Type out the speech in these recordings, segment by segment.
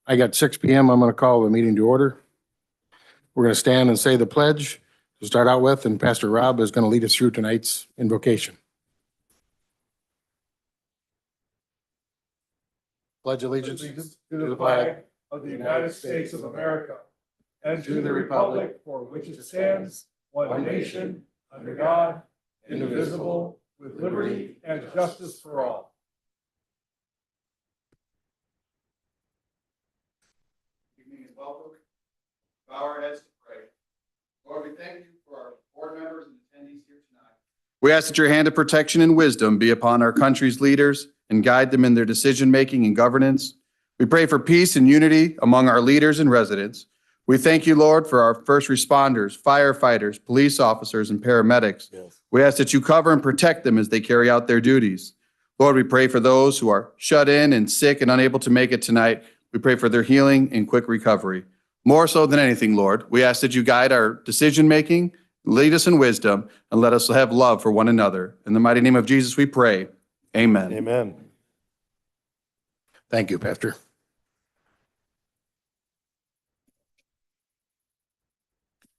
I got 6 p.m. I'm going to call the meeting to order. We're going to stand and say the pledge to start out with, and Pastor Rob is going to lead us through tonight's invocation. Pledge allegiance to the flag of the United States of America and to the republic for which it stands, one nation, under God, indivisible, with liberty and justice for all. Good evening and welcome. Bow our heads to pray. Lord, we thank you for our board members and attendees here tonight. We ask that your hand of protection and wisdom be upon our country's leaders and guide them in their decision-making and governance. We pray for peace and unity among our leaders and residents. We thank you, Lord, for our first responders, firefighters, police officers, and paramedics. Yes. We ask that you cover and protect them as they carry out their duties. Lord, we pray for those who are shut in and sick and unable to make it tonight. We pray for their healing and quick recovery. More so than anything, Lord, we ask that you guide our decision-making, lead us in wisdom, and let us have love for one another. In the mighty name of Jesus, we pray. Amen. Amen. Thank you, Pastor.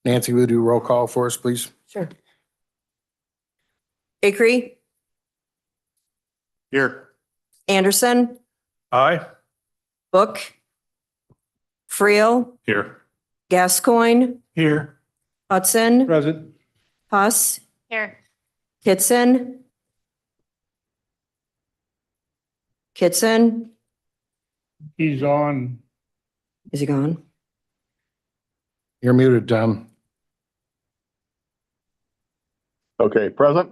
Nancy, will you do roll call for us, please? Sure. Acree, Here. Anderson, Aye. Book, Friel, Here. Gascoigne, Here. Hudson, Present. Huss, Here. Kitson, He's on. is he gone? You're muted, Tom. Okay, present.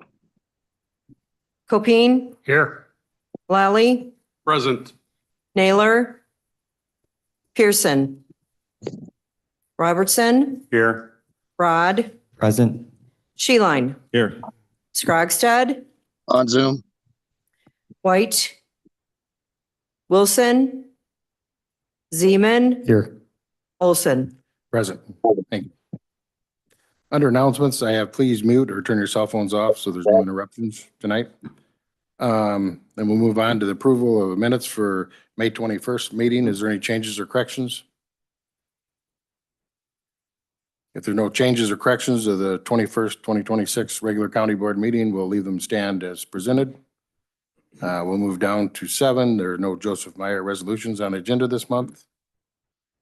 Copine, Here. Lally, Present. Naylor, Pearson, Robertson, Here. Rod, Present. Sheline, Here. Scrogstad, On Zoom. White, Wilson, Zeman, Here. Olson. Present. Thank you. Under announcements, I have please mute or turn your cell phones off so there's no interruptions tonight. Then we'll move on to the approval of minutes for May 21st meeting. Is there any changes or corrections? If there are no changes or corrections of the 21st, 2026 regular county board meeting, we'll leave them stand as presented. We'll move down to 7. There are no Joseph Meyer resolutions on the agenda this month.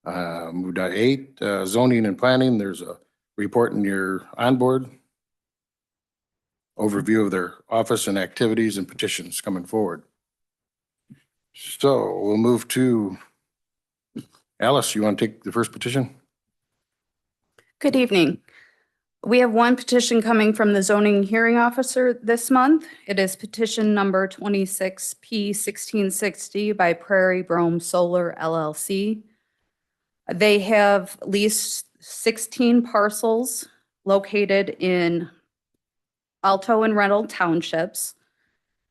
Move to 8, zoning and planning. There's a report in your onboard. Overview of their office and activities and petitions coming forward. So we'll move to Alice. You want to take the first petition? Good evening. We have one petition coming from the zoning hearing officer this month. It is petition number 26P1660 by Prairie Brome Solar LLC. They have leased 16 parcels located in Alto and Reynolds Townships,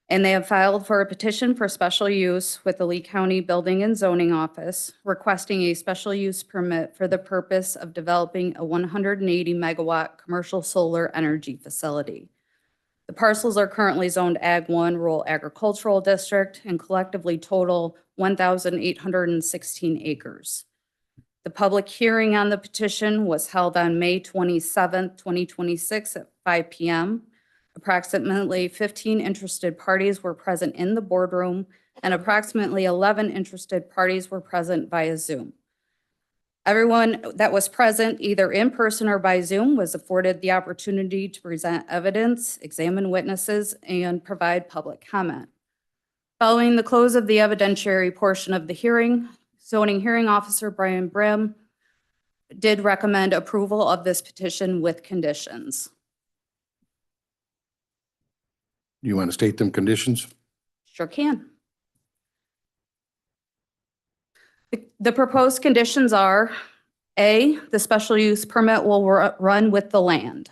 and they have filed for a petition for special use with the Lee County Building and Zoning Office, requesting a special use permit for the purpose of developing a 180 megawatt commercial solar energy facility. The parcels are currently zoned Ag 1 Rural Agricultural District and collectively total 1,816 acres. The public hearing on the petition was held on May 27th, 2026 at 5 p.m. Approximately 15 interested parties were present in the boardroom, and approximately 11 interested parties were present via Zoom. Everyone that was present, either in person or by Zoom, was afforded the opportunity to present evidence, examine witnesses, and provide public comment. Following the close of the evidentiary portion of the hearing, zoning hearing officer Brian Brim did recommend approval of this petition with conditions. You want to state them conditions? Sure can. The proposed conditions are: A, the special use permit will run with the land.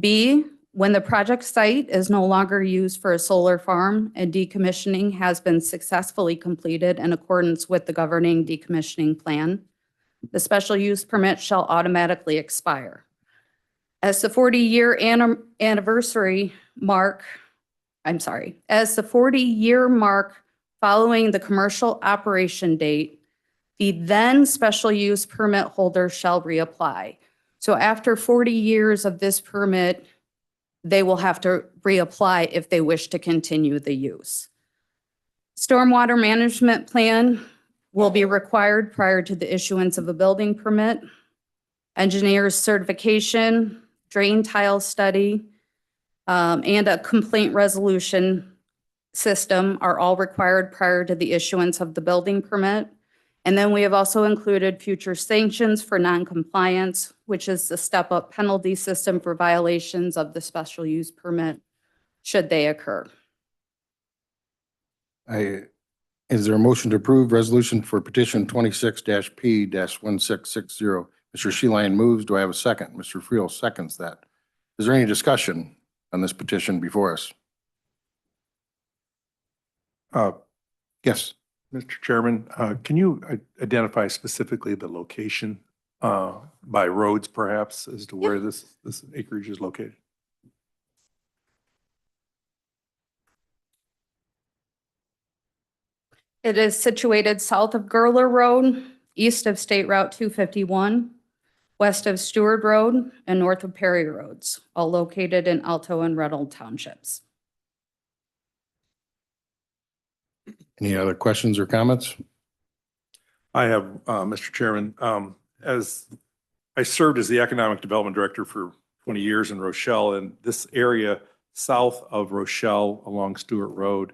B, when the project site is no longer used for a solar farm and decommissioning has been successfully completed in accordance with the governing decommissioning plan, the special use permit shall automatically expire. As the 40-year anniversary mark, as the 40-year mark following the commercial operation date, the then special use permit holder shall reapply. So after 40 years of this permit, they will have to reapply if they wish to continue the use. Stormwater management plan will be required prior to the issuance of a building permit. Engineer's certification, drain tile study, and a complaint resolution system are all required prior to the issuance of the building permit. And then we have also included future sanctions for noncompliance, which is the step-up penalty system for violations of the special use permit, should they occur. Is there a motion to approve resolution for petition 26-P-1660? Mr. Sheeline moves. Do I have a second? Mr. Friel seconds that. Is there any discussion on this petition before us? Yes. Mr. Chairman, can you identify specifically the location by roads perhaps as to where this acreage is located? It is situated south of Gurler Road, east of State Route 251, west of Stewart Road, and north of Perry Roads, all located in Alto and Reynolds Townships. Any other questions or comments? I have, Mr. Chairman, as I served as the Economic Development Director for 20 years in Rochelle, and this area south of Rochelle along Stewart Road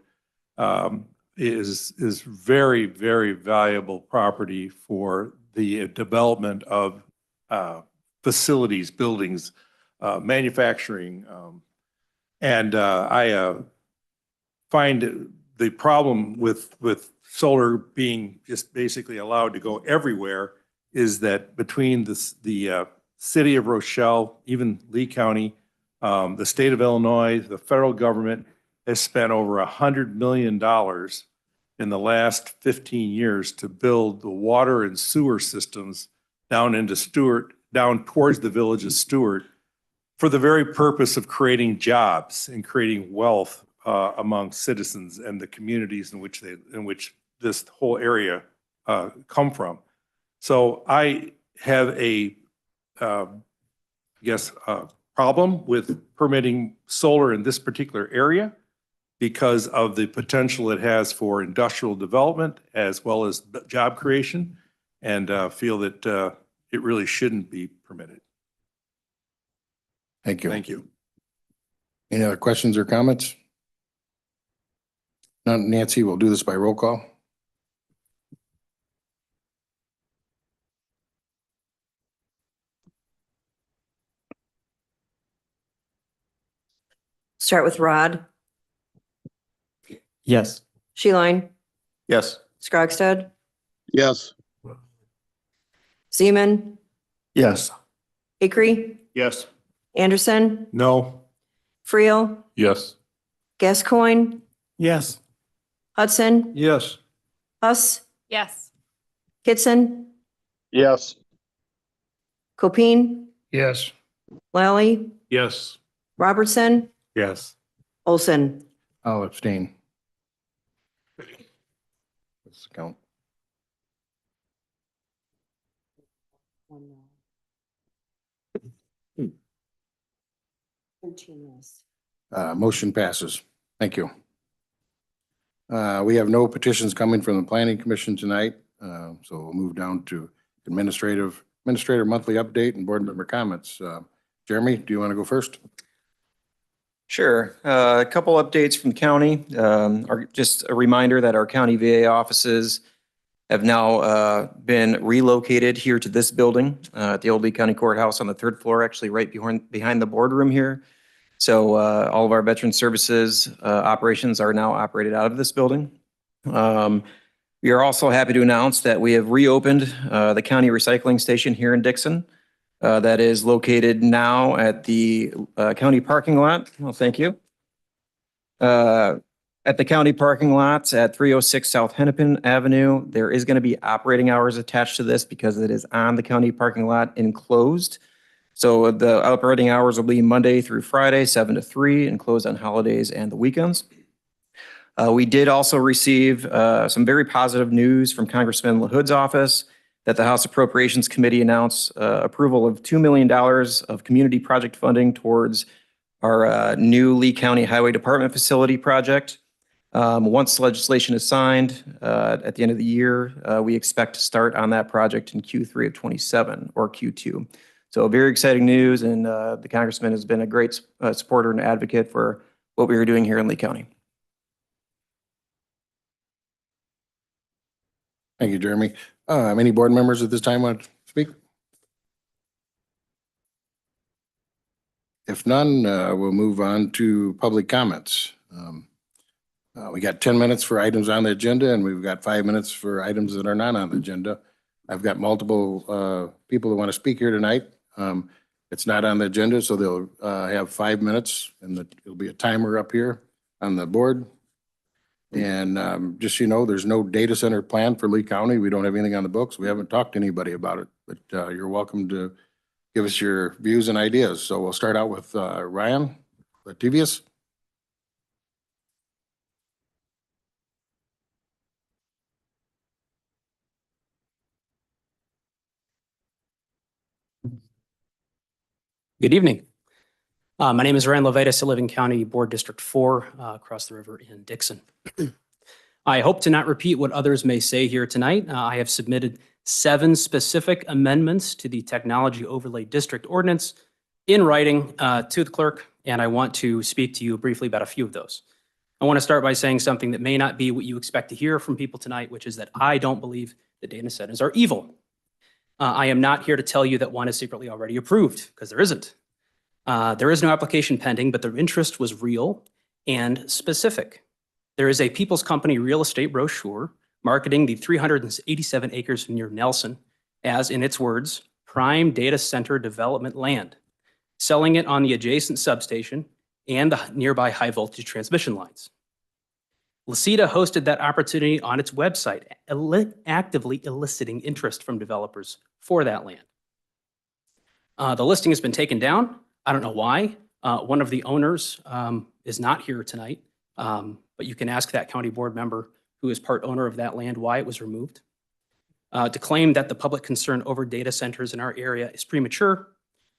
is very, very valuable property for the development of facilities, buildings, manufacturing. And I find the problem with solar being just basically allowed to go everywhere is that between the city of Rochelle, even Lee County, the state of Illinois, the federal government has spent over $100 million in the last 15 years to build the water and sewer systems down into Stewart, down towards the village of Stewart, for the very purpose of creating jobs and creating wealth among citizens and the communities in which this whole area come from. So I have a problem with permitting solar in this particular area because of the potential it has for industrial development as well as job creation, and feel that it really shouldn't be permitted. Thank you. Thank you. Any other questions or comments? None. Nancy, we'll do this by roll call. Start with Rod, Yes. Sheeline, Yes. Scrogstad, Yes. Zeman, Yes. Acree, Yes. Anderson, No. Friel, Yes. Gascoigne, Yes. Hudson, Yes. Huss, Yes. Kitson, Yes. Copine, Yes. Lally, Yes. Robertson, Yes. Olson. I'll abstain. Let's count. Motion passes. Thank you. We have no petitions coming from the Planning Commission tonight, so we'll move down to administrator monthly update and board member comments. Jeremy, do you want to go first? Sure. A couple updates from the county. Just a reminder that our county VA offices have now been relocated here to this building at the old Lee County Courthouse on the third floor, actually right behind the boardroom here. So all of our veteran services operations are now operated out of this building. We are also happy to announce that we have reopened the county recycling station here in Dixon. That is located now at the county parking lot. Well, thank you. At the county parking lots at 306 South Hennepin Avenue, there is going to be operating hours attached to this because it is on the county parking lot enclosed. So the operating hours will be Monday through Friday, 7 to 3, and closed on holidays and the weekends. We did also receive some very positive news from Congressman LaHood's office that the House Appropriations Committee announced approval of $2 million of community project funding towards our new Lee County Highway Department facility project. Once legislation is signed at the end of the year, we expect to start on that project in Q3 of 27 or Q2. So very exciting news, and the Congressman has been a great supporter and advocate for what we are doing here in Lee County. Thank you, Jeremy. Any board members at this time want to speak? If none, we'll move on to public comments. We got 10 minutes for items on the agenda, and we've got 5 minutes for items that are not on the agenda. I've got multiple people that want to speak here tonight. It's not on the agenda, so they'll have 5 minutes, and there'll be a timer up here on the board. And just so you know, there's no data center plan for Lee County. We don't have anything on the books. We haven't talked to anybody about it, but you're welcome to give us your views and ideas. So we'll start out with Ryan Lativius. Good evening. My name is Ryan Levitas, I live in County Board District 4 across the river in Dixon. I hope to not repeat what others may say here tonight. I have submitted 7 specific amendments to the Technology Overlay District Ordinance in writing to the clerk, and I want to speak to you briefly about a few of those. I want to start by saying something that may not be what you expect to hear from people tonight, which is that I don't believe that data centers are evil. I am not here to tell you that one is secretly already approved, because there isn't. There is no application pending, but the interest was real and specific. There is a People's Company real estate brochure marketing the 387 acres near Nelson as, in its words, prime data center development land, selling it on the adjacent substation and the nearby high voltage transmission lines. LaCita hosted that opportunity on its website, actively eliciting interest from developers for that land. The listing has been taken down. I don't know why. One of the owners is not here tonight, but you can ask that county board member who is part owner of that land why it was removed. To claim that the public concern over data centers in our area is premature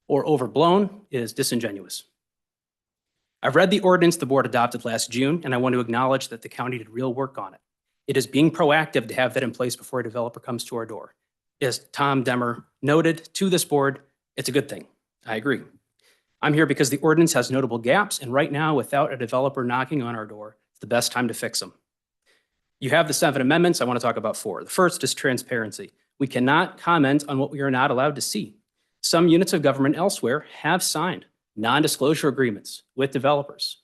or overblown is disingenuous. I've read the ordinance the board adopted last June, and I want to acknowledge that the county did real work on it. It is being proactive to have that in place before a developer comes to our door. As Tom Demmer noted to this board, it's a good thing. I agree. I'm here because the ordinance has notable gaps, and right now, without a developer knocking on our door, it's the best time to fix them. You have the 7 amendments. I want to talk about 4. The first is transparency. We cannot comment on what we are not allowed to see. Some units of government elsewhere have signed non-disclosure agreements with developers,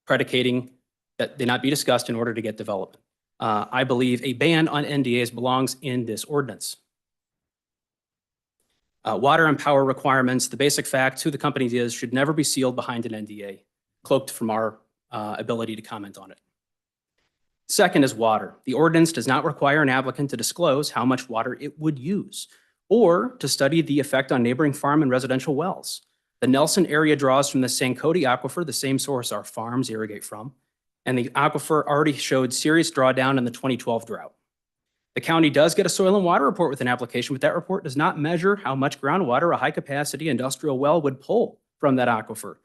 predicating that they not be discussed in order to get development. I believe a ban on NDAs belongs in this ordinance. Water and power requirements, the basic fact, who the company is, should never be sealed behind an NDA, cloaked from our ability to comment on it. Second is water. The ordinance does not require an applicant to disclose how much water it would use or to study the effect on neighboring farm and residential wells. The Nelson area draws from the Sancody Aquifer, the same source our farms irrigate from, and the aquifer already showed serious drawdown in the 2012 drought. The county does get a soil and water report with an application, but that report does not measure how much groundwater a high-capacity industrial well would pull from that aquifer.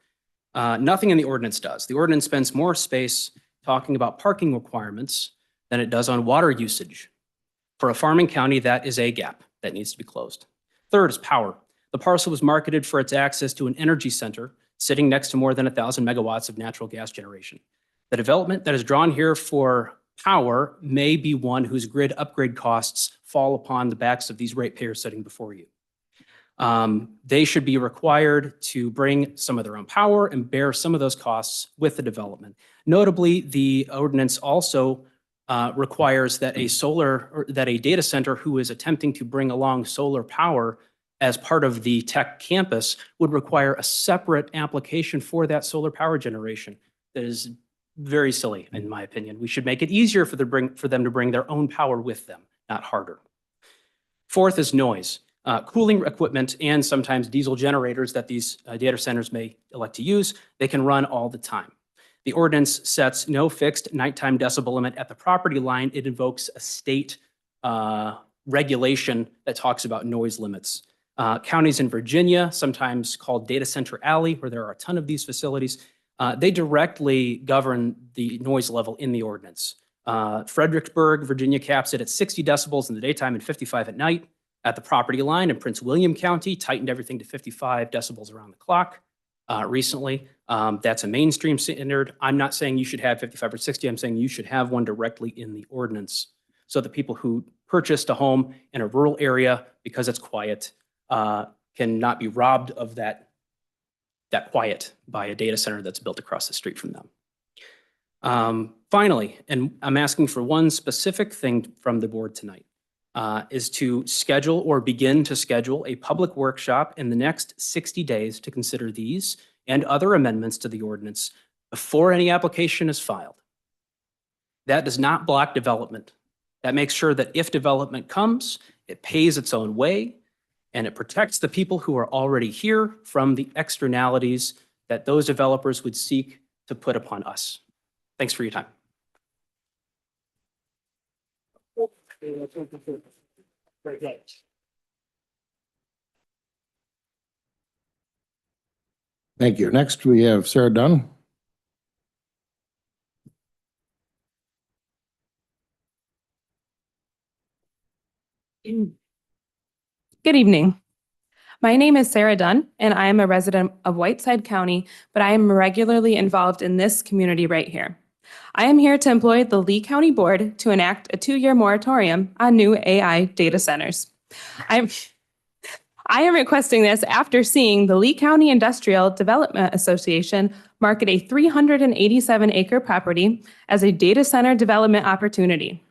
Nothing in the ordinance does. The ordinance spends more space talking about parking requirements than it does on water usage. For a farming county, that is a gap that needs to be closed. Third is power. The parcel was marketed for its access to an energy center sitting next to more than 1,000 megawatts of natural gas generation. The development that is drawn here for power may be one whose grid upgrade costs fall upon the backs of these ratepayers sitting before you. They should be required to bring some of their own power and bear some of those costs with the development. Notably, the ordinance also requires that a data center who is attempting to bring along solar power as part of the tech campus would require a separate application for that solar power generation. That is very silly, in my opinion. We should make it easier for them to bring their own power with them, not harder. Fourth is noise. Cooling equipment and sometimes diesel generators that these data centers may elect to use, they can run all the time. The ordinance sets no fixed nighttime decibel limit at the property line. It invokes a state regulation that talks about noise limits. Counties in Virginia, sometimes called Data Center Alley, where there are a ton of these facilities, they directly govern the noise level in the ordinance. Fredericksburg, Virginia caps it at 60 decibels in the daytime and 55 at night at the property line. And Prince William County tightened everything to 55 decibels around the clock recently. That's a mainstream standard. I'm not saying you should have 55 or 60. I'm saying you should have one directly in the ordinance so that people who purchased a home in a rural area because it's quiet cannot be robbed of that quiet by a data center that's built across the street from them. Finally, and I'm asking for one specific thing from the board tonight, is to schedule or begin to schedule a public workshop in the next 60 days to consider these and other amendments to the ordinance before any application is filed. That does not block development. That makes sure that if development comes, it pays its own way, and it protects the people who are already here from the externalities that those developers would seek to put upon us. Thanks for your time. Thank you. Next, we have Sarah Dunn. Good evening. My name is Sarah Dunn, and I am a resident of Whiteside County, but I am regularly involved in this community right here. I am here to employ the Lee County Board to enact a 2-year moratorium on new AI data centers. I am requesting this after seeing the Lee County Industrial Development Association market a 387-acre property as a data center development opportunity.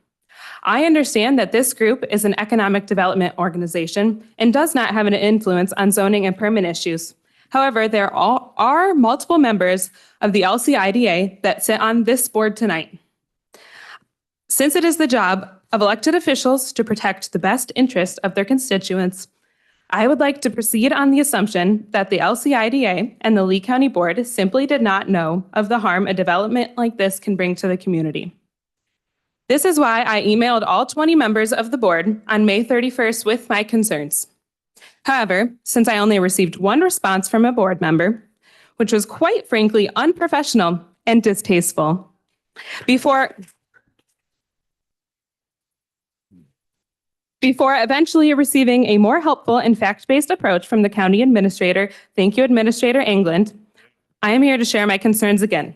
I understand that this group is an economic development organization and does not have an influence on zoning and permit issues. However, there are multiple members of the LCIDA that sit on this board tonight. Since it is the job of elected officials to protect the best interest of their constituents, I would like to proceed on the assumption that the LCIDA and the Lee County Board simply did not know of the harm a development like this can bring to the community. This is why I emailed all 20 members of the board on May 31st with my concerns. However, since I only received one response from a board member, which was quite frankly unprofessional and distasteful, before eventually receiving a more helpful and fact-based approach from the county administrator, thank you, Administrator England, I am here to share my concerns again.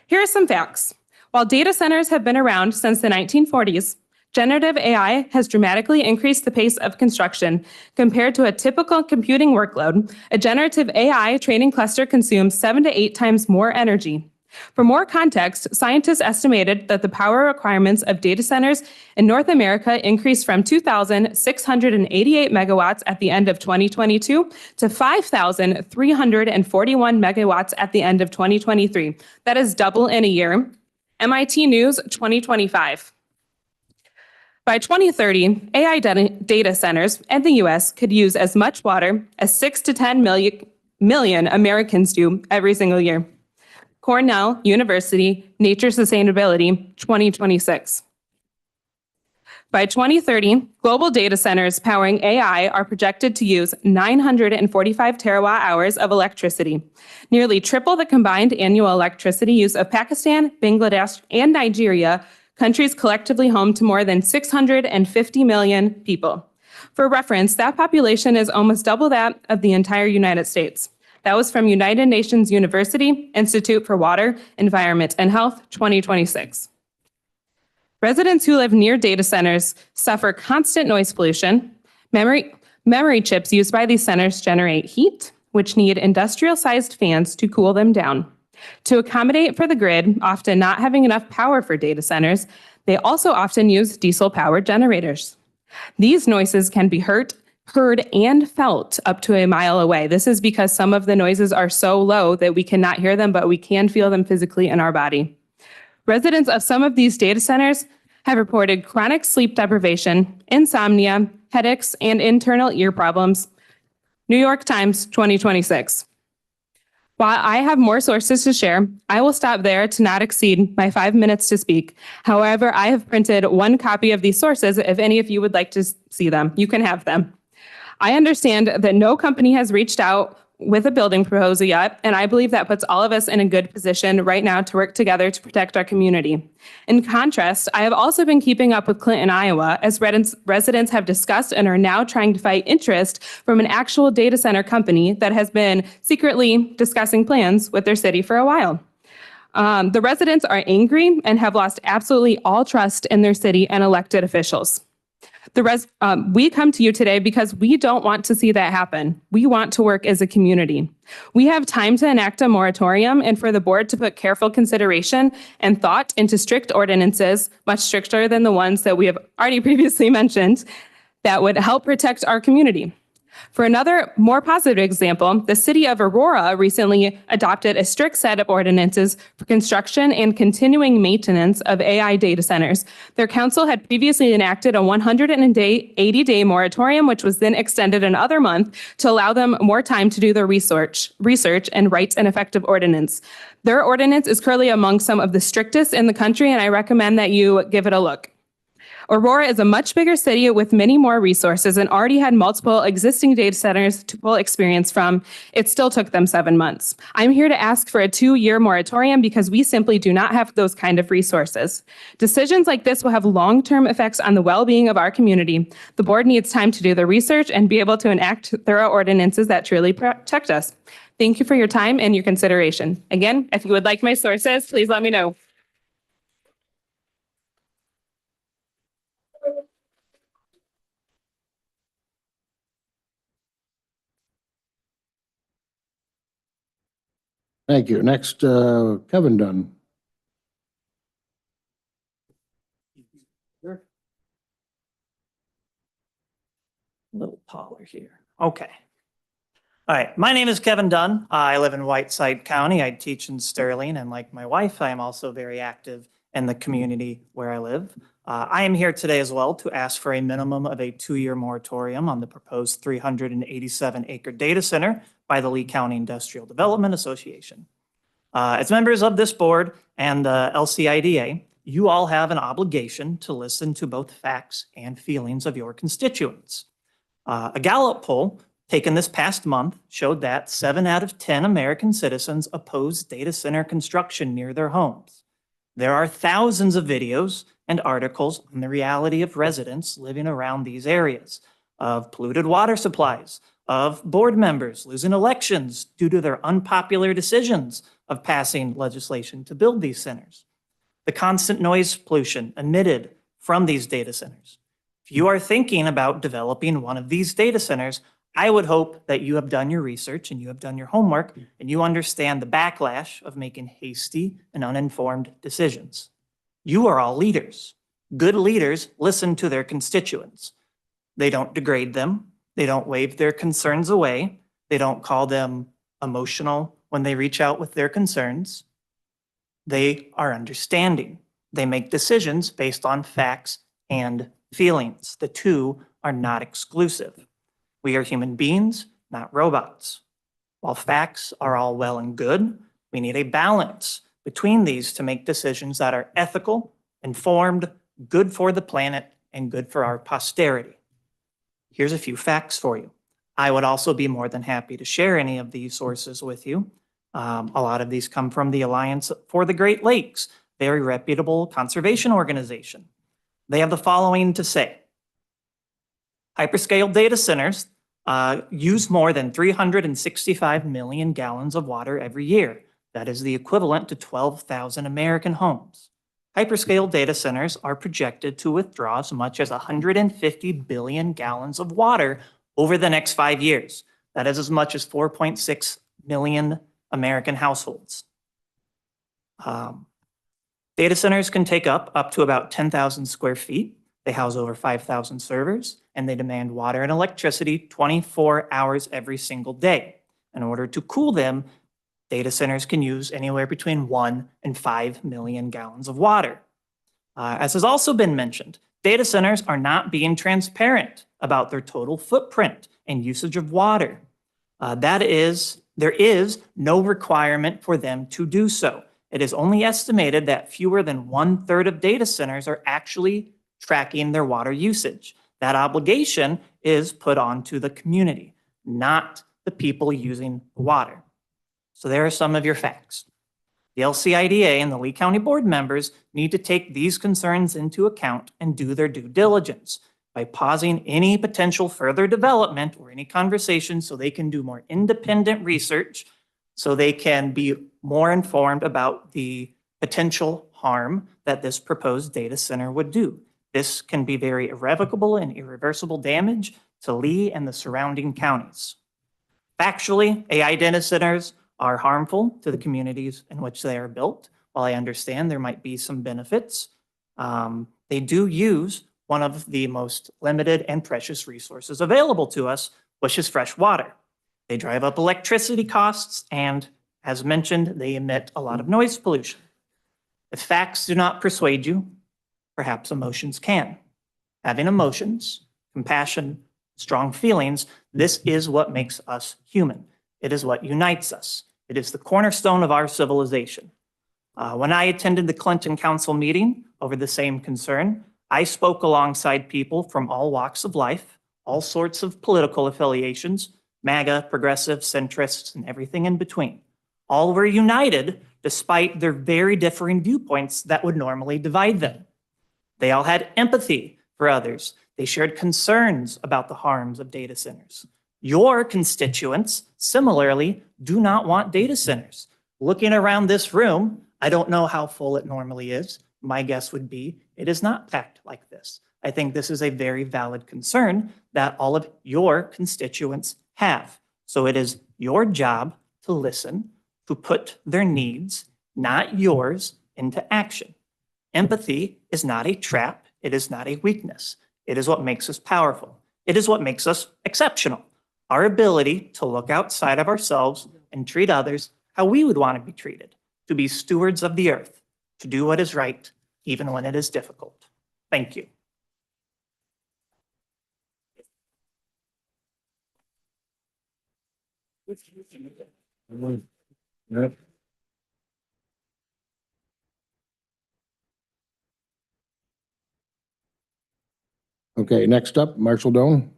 Here are some facts. While data centers have been around since the 1940s, generative AI has dramatically increased the pace of construction. Compared to a typical computing workload, a generative AI training cluster consumes 7 to 8 times more energy. For more context, scientists estimated that the power requirements of data centers in North America increased from 2,688 megawatts at the end of 2022 to 5,341 megawatts at the end of 2023. That is double in a year. MIT News 2025. By 2030, AI data centers in the U.S. could use as much water as 6 to 10 million Americans do every single year. Cornell University, Nature Sustainability 2026. By 2030, global data centers powering AI are projected to use 945 terawatt hours of electricity, nearly triple the combined annual electricity use of Pakistan, Bangladesh, and Nigeria, countries collectively home to more than 650 million people. For reference, that population is almost double that of the entire United States. That was from United Nations University Institute for Water, Environment, and Health 2026. Residents who live near data centers suffer constant noise pollution. Memory chips used by these centers generate heat, which need industrial-sized fans to cool them down. To accommodate for the grid, often not having enough power for data centers, they also often use diesel-powered generators. These noises can be heard and felt up to a mile away. This is because some of the noises are so low that we cannot hear them, but we can feel them physically in our body. Residents of some of these data centers have reported chronic sleep deprivation, insomnia, headaches, and internal ear problems. New York Times 2026. While I have more sources to share, I will stop there to not exceed my 5 minutes to speak. However, I have printed one copy of these sources. If any of you would like to see them, you can have them. I understand that no company has reached out with a building proposal yet, and I believe that puts all of us in a good position right now to work together to protect our community. In contrast, I have also been keeping up with Clinton, Iowa, as residents have discussed and are now trying to fight interest from an actual data center company that has been secretly discussing plans with their city for a while. The residents are angry and have lost absolutely all trust in their city and elected officials. We come to you today because we don't want to see that happen. We want to work as a community. We have time to enact a moratorium and for the board to put careful consideration and thought into strict ordinances, much stricter than the ones that we have already previously mentioned, that would help protect our community. For another more positive example, the city of Aurora recently adopted a strict set of ordinances for construction and continuing maintenance of AI data centers. Their council had previously enacted a 180-day moratorium, which was then extended another month to allow them more time to do their research and write an effective ordinance. Their ordinance is currently among some of the strictest in the country, and I recommend that you give it a look. Aurora is a much bigger city with many more resources and already had multiple existing data centers to pull experience from. It still took them 7 months. I'm here to ask for a 2-year moratorium because we simply do not have those kind of resources. Decisions like this will have long-term effects on the well-being of our community. The board needs time to do the research and be able to enact thorough ordinances that truly protect us. Thank you for your time and your consideration. Again, if you would like my sources, please let me know. Thank you. Next, Kevin Dunn. Little taller here. Okay. All right. My name is Kevin Dunn. I live in Whiteside County. I teach in Sterling, and like my wife, I am also very active in the community where I live. I am here today as well to ask for a minimum of a 2-year moratorium on the proposed 387-acre data center by the Lee County Industrial Development Association. As members of this board and the LCIDA, you all have an obligation to listen to both facts and feelings of your constituents. A Gallup poll taken this past month showed that 7 out of 10 American citizens oppose data center construction near their homes. There are thousands of videos and articles on the reality of residents living around these areas, of polluted water supplies, of board members losing elections due to their unpopular decisions of passing legislation to build these centers, the constant noise pollution emitted from these data centers. If you are thinking about developing one of these data centers, I would hope that you have done your research and you have done your homework and you understand the backlash of making hasty and uninformed decisions. You are all leaders. Good leaders listen to their constituents. They don't degrade them. They don't wave their concerns away. They don't call them emotional when they reach out with their concerns. They are understanding. They make decisions based on facts and feelings. The two are not exclusive. We are human beings, not robots. While facts are all well and good, we need a balance between these to make decisions that are ethical, informed, good for the planet, and good for our posterity. Here's a few facts for you. I would also be more than happy to share any of these sources with you. A lot of these come from the Alliance for the Great Lakes, very reputable conservation organization. They have the following to say. Hyperscale data centers use more than 365 million gallons of water every year. That is the equivalent to 12,000 American homes. Hyperscale data centers are projected to withdraw as much as 150 billion gallons of water over the next 5 years. That is as much as 4.6 million American households. Data centers can take up to about 10,000 square feet. They house over 5,000 servers, and they demand water and electricity 24 hours every single day. In order to cool them, data centers can use anywhere between 1 and 5 million gallons of water. As has also been mentioned, data centers are not being transparent about their total footprint and usage of water. That is There is no requirement for them to do so. It is only estimated that fewer than 1/3 of data centers are actually tracking their water usage. That obligation is put onto the community, not the people using the water. So there are some of your facts. The LCIDA and the Lee County Board members need to take these concerns into account and do their due diligence by pausing any potential further development or any conversation so they can do more independent research, so they can be more informed about the potential harm that this proposed data center would do. This can be very irrevocable and irreversible damage to Lee and the surrounding counties. Factually, AI data centers are harmful to the communities in which they are built. While I understand there might be some benefits, they do use one of the most limited and precious resources available to us, which is fresh water. They drive up electricity costs, and as mentioned, they emit a lot of noise pollution. If facts do not persuade you, perhaps emotions can. Having emotions, compassion, strong feelings, this is what makes us human. It is what unites us. It is the cornerstone of our civilization. When I attended the Clinton Council meeting over the same concern, I spoke alongside people from all walks of life, all sorts of political affiliations, MAGA, progressive, centrists, and everything in between. All were united despite their very differing viewpoints that would normally divide them. They all had empathy for others. They shared concerns about the harms of data centers. Your constituents, similarly, do not want data centers. Looking around this room, I don't know how full it normally is. My guess would be it is not packed like this. I think this is a very valid concern that all of your constituents have. So it is your job to listen, to put their needs, not yours, into action. Empathy is not a trap. It is not a weakness. It is what makes us powerful. It is what makes us exceptional. Our ability to look outside of ourselves and treat others how we would want to be treated, to be stewards of the earth, to do what is right, even when it is difficult. Thank you. Okay, next up, Marshall Doan.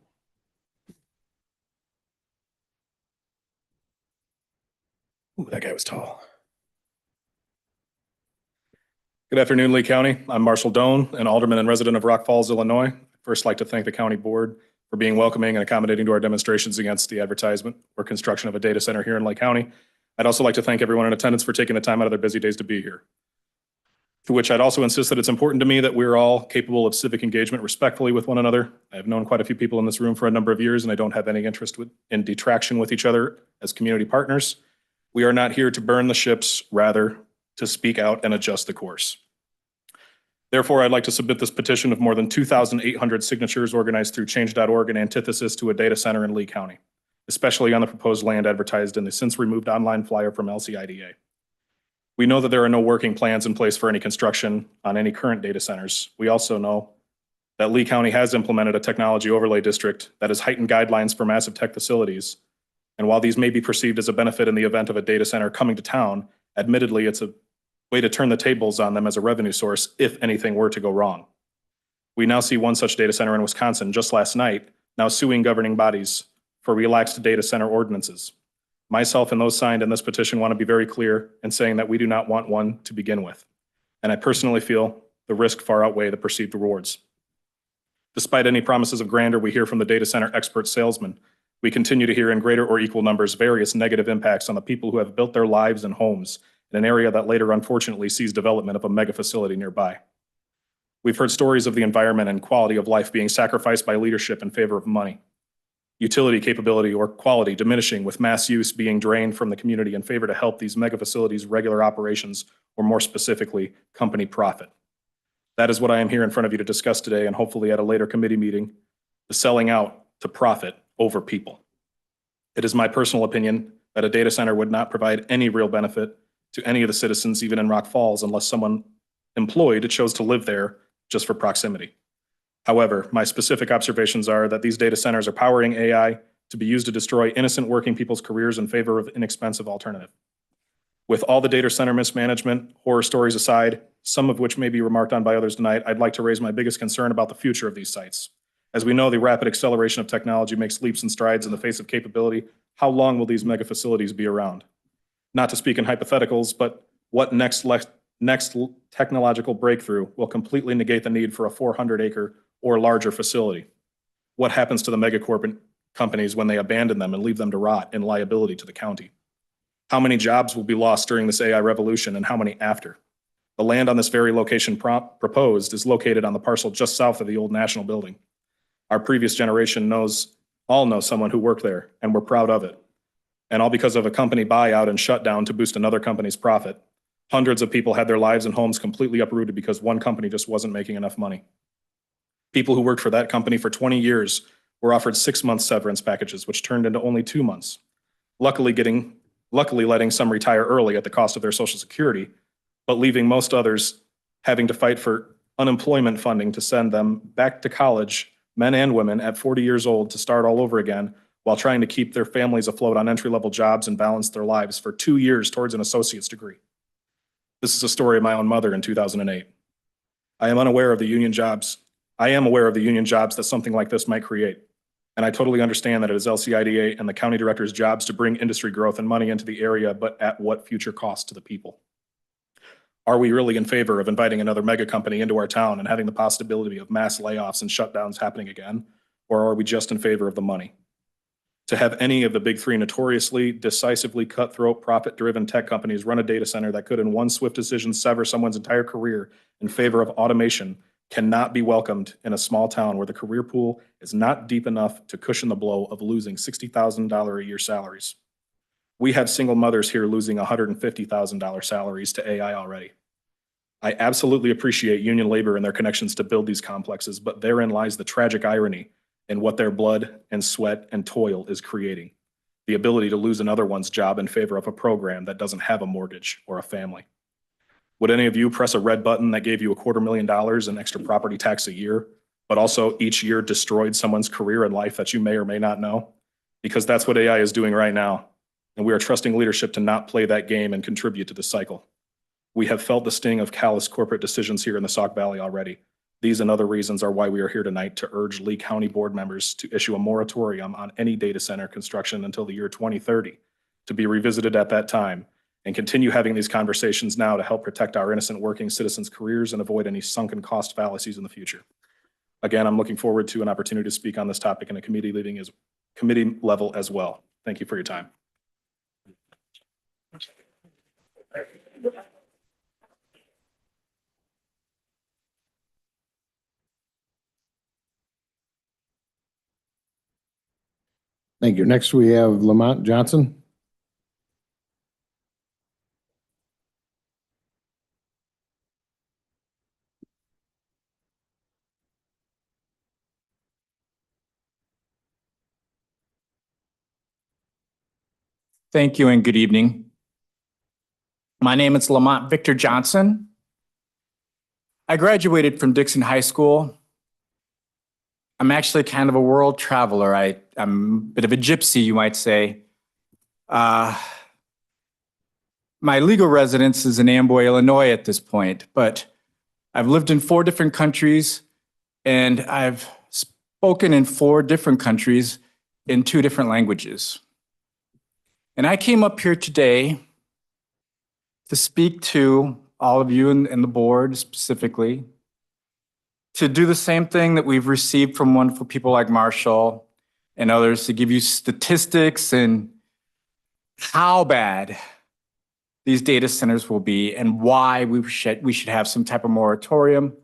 Ooh, that guy was tall. Good afternoon, Lee County. I'm Marshall Doan, an alderman and resident of Rock Falls, Illinois. I'd first like to thank the county board for being welcoming and accommodating to our demonstrations against the advertisement or construction of a data center here in Lake County. I'd also like to thank everyone in attendance for taking the time out of their busy days to be here. To which I'd also insist that it's important to me that we're all capable of civic engagement respectfully with one another. I have known quite a few people in this room for a number of years, and I don't have any interest in detraction with each other as community partners. We are not here to burn the ships, rather to speak out and adjust the course. Therefore, I'd like to submit this petition of more than 2,800 signatures organized through change.org in antithesis to a data center in Lee County, especially on the proposed land advertised in the since removed online flyer from LCIDA. We know that there are no working plans in place for any construction on any current data centers. We also know that Lee County has implemented a technology overlay district that has heightened guidelines for massive tech facilities. And while these may be perceived as a benefit in the event of a data center coming to town, admittedly, it's a way to turn the tables on them as a revenue source if anything were to go wrong. We now see one such data center in Wisconsin just last night, now suing governing bodies for relaxed data center ordinances. Myself and those signed in this petition want to be very clear in saying that we do not want one to begin with. And I personally feel the risk far outweigh the perceived rewards. Despite any promises of grandeur we hear from the data center expert salesman, we continue to hear in greater or equal numbers various negative impacts on the people who have built their lives and homes in an area that later unfortunately sees development of a mega facility nearby. We've heard stories of the environment and quality of life being sacrificed by leadership in favor of money, utility capability or quality diminishing with mass use being drained from the community in favor to help these mega facilities' regular operations, or more specifically, company profit. That is what I am here in front of you to discuss today, and hopefully at a later committee meeting, the selling out to profit over people. It is my personal opinion that a data center would not provide any real benefit to any of the citizens, even in Rock Falls, unless someone employed chose to live there just for proximity. However, my specific observations are that these data centers are powering AI to be used to destroy innocent working people's careers in favor of inexpensive alternative. With all the data center mismanagement, horror stories aside, some of which may be remarked on by others tonight, I'd like to raise my biggest concern about the future of these sites. As we know, the rapid acceleration of technology makes leaps and strides in the face of capability. How long will these mega facilities be around? Not to speak in hypotheticals, but what next technological breakthrough will completely negate the need for a 400-acre or larger facility? What happens to the mega corporate companies when they abandon them and leave them to rot in liability to the county? How many jobs will be lost during this AI revolution and how many after? The land on this very location proposed is located on the parcel just south of the old National Building. Our previous generation all know someone who worked there, and we're proud of it. And all because of a company buyout and shutdown to boost another company's profit. Hundreds of people had their lives and homes completely uprooted because one company just wasn't making enough money. People who worked for that company for 20 years were offered 6-month severance packages, which turned into only 2 months. Luckily letting some retire early at the cost of their Social Security, but leaving most others having to fight for unemployment funding to send them back to college, men and women at 40 years old, to start all over again while trying to keep their families afloat on entry-level jobs and balance their lives for 2 years towards an associate's degree. This is a story of my own mother in 2008. I am aware of the union jobs that something like this might create. And I totally understand that it is LCIDA and the county director's jobs to bring industry growth and money into the area, but at what future cost to the people? Are we really in favor of inviting another mega company into our town and having the possibility of mass layoffs and shutdowns happening again? Or are we just in favor of the money? To have any of the big three notoriously, decisively cutthroat, profit-driven tech companies run a data center that could in one swift decision sever someone's entire career in favor of automation cannot be welcomed in a small town where the career pool is not deep enough to cushion the blow of losing $60,000 a year salaries. We have single mothers here losing $150,000 salaries to AI already. I absolutely appreciate union labor and their connections to build these complexes, but therein lies the tragic irony in what their blood and sweat and toil is creating. The ability to lose another one's job in favor of a program that doesn't have a mortgage or a family. Would any of you press a red button that gave you $250,000 in extra property tax a year, but also each year destroyed someone's career and life that you may or may not know? Because that's what AI is doing right now. And we are trusting leadership to not play that game and contribute to the cycle. We have felt the sting of callous corporate decisions here in the Sauk Valley already. These and other reasons are why we are here tonight to urge Lee County board members to issue a moratorium on any data center construction until the year 2030, to be revisited at that time, and continue having these conversations now to help protect our innocent working citizens' careers and avoid any sunken cost fallacies in the future. Again, I'm looking forward to an opportunity to speak on this topic in a committee level as well. Thank you for your time. Thank you. Next, we have Lamont Johnson. Thank you and good evening. My name is Lamont Victor Johnson. I graduated from Dixon High School. I'm actually kind of a world traveler. I'm a bit of a gypsy, you might say. My legal residence is in Amboy, Illinois at this point, but I've lived in 4 different countries and I've spoken in 4 different countries in 2 different languages. And I came up here today to speak to all of you and the board specifically, to do the same thing that we've received from wonderful people like Marshall and others, to give you statistics and how bad these data centers will be and why we should have some type of moratorium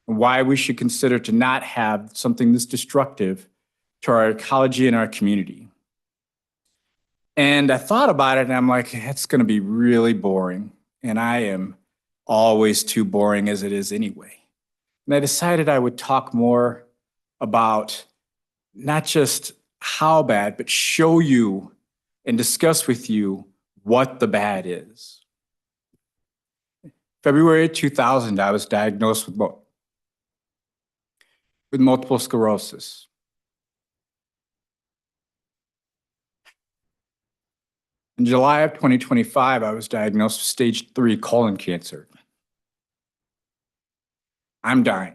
and why we should consider to not have something this destructive to our ecology and our community. And I thought about it and I'm like, it's going to be really boring. And I am always too boring as it is anyway. And I decided I would talk more about not just how bad, but show you and discuss with you what the bad is. February 2000, I was diagnosed with multiple sclerosis. In July of 2025, I was diagnosed with stage 3 colon cancer. I'm dying.